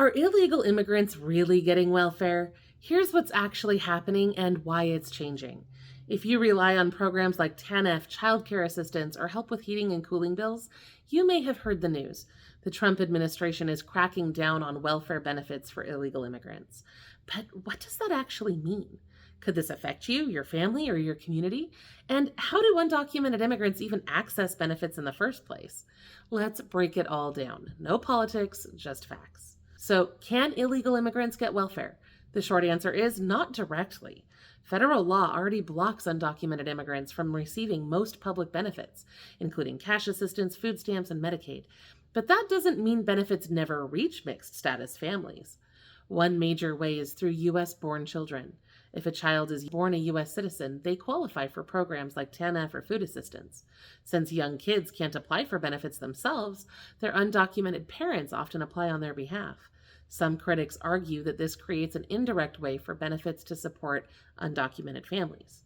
Are illegal immigrants really getting welfare? Here's what's actually happening and why it's changing. If you rely on programs like TANF, childcare assistance, or help with heating and cooling bills, you may have heard the news. The Trump administration is cracking down on welfare benefits for illegal immigrants. But what does that actually mean? Could this affect you, your family, or your community? And how do undocumented immigrants even access benefits in the first place? Let's break it all down. No politics, just facts. So, can illegal immigrants get welfare? The short answer is not directly. Federal law already blocks undocumented immigrants from receiving most public benefits, including cash assistance, food stamps, and Medicaid. But that doesn't mean benefits never reach mixed status families. One major way is through U.S.-born children. If a child is born a U.S. citizen, they qualify for programs like TANF or food assistance. Since young kids can't apply for benefits themselves, their undocumented parents often apply on their behalf. Some critics argue that this creates an indirect way for benefits to support undocumented families.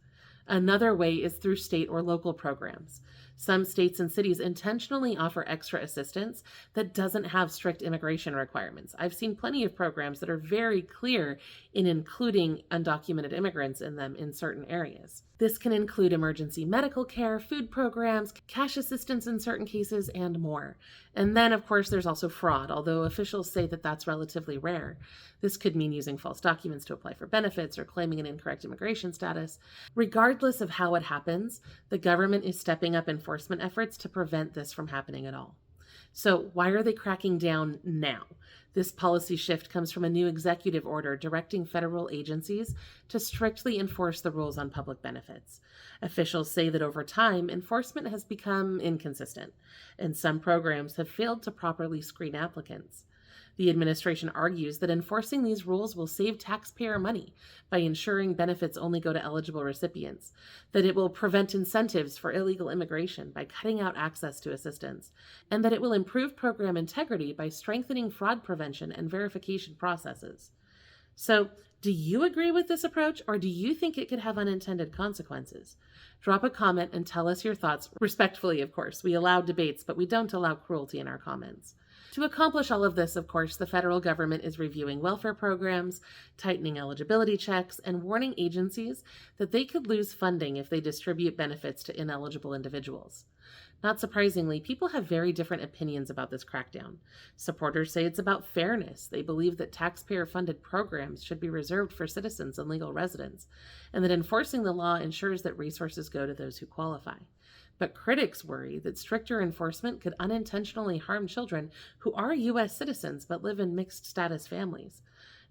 Another way is through state or local programs. Some states and cities intentionally offer extra assistance that doesn't have strict immigration requirements. I've seen plenty of programs that are very clear in including undocumented immigrants in them in certain areas. This can include emergency medical care, food programs, cash assistance in certain cases, and more. And then, of course, there's also fraud, although officials say that that's relatively rare. This could mean using false documents to apply for benefits or claiming an incorrect immigration status. Regardless of how it happens, the government is stepping up enforcement efforts to prevent this from happening at all. So why are they cracking down now? This policy shift comes from a new executive order directing federal agencies to strictly enforce the rules on public benefits. Officials say that over time, enforcement has become inconsistent, and some programs have failed to properly screen applicants. The administration argues that enforcing these rules will save taxpayer money by ensuring benefits only go to eligible recipients, that it will prevent incentives for illegal immigration by cutting out access to assistance, and that it will improve program integrity by strengthening fraud prevention and verification processes. So, do you agree with this approach, or do you think it could have unintended consequences? Drop a comment and tell us your thoughts, respectfully, of course. We allow debates, but we don't allow cruelty in our comments. To accomplish all of this, of course, the federal government is reviewing welfare programs, tightening eligibility checks, and warning agencies that they could lose funding if they distribute benefits to ineligible individuals. Not surprisingly, people have very different opinions about this crackdown. Supporters say it's about fairness. They believe that taxpayer-funded programs should be reserved for citizens and legal residents, and that enforcing the law ensures that resources go to those who qualify. But critics worry that stricter enforcement could unintentionally harm children who are U.S. citizens but live in mixed-status families.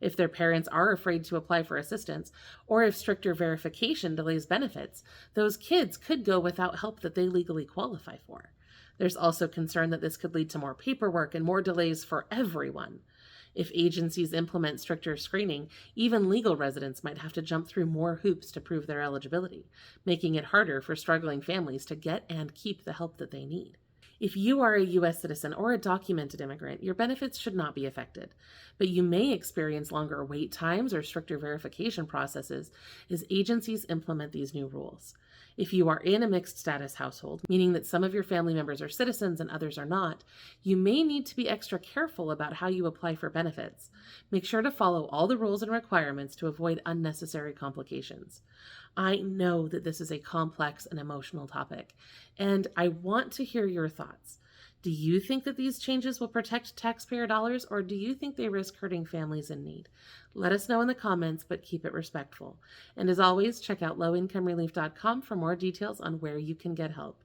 If their parents are afraid to apply for assistance, or if stricter verification delays benefits, those kids could go without help that they legally qualify for. There's also concern that this could lead to more paperwork and more delays for everyone. If agencies implement stricter screening, even legal residents might have to jump through more hoops to prove their eligibility, making it harder for struggling families to get and keep the help that they need. If you are a U.S. citizen or a documented immigrant, your benefits should not be affected, but you may experience longer wait times or stricter verification processes as agencies implement these new rules. If you are in a mixed status household, meaning that some of your family members are citizens and others are not, you may need to be extra careful about how you apply for benefits. Make sure to follow all the rules and requirements to avoid unnecessary complications. I know that this is a complex and emotional topic, and I want to hear your thoughts. Do you think that these changes will protect taxpayer dollars, or do you think they risk hurting families in need? Let us know in the comments, but keep it respectful. And as always, check out lowincomerelief.com for more details on where you can get help.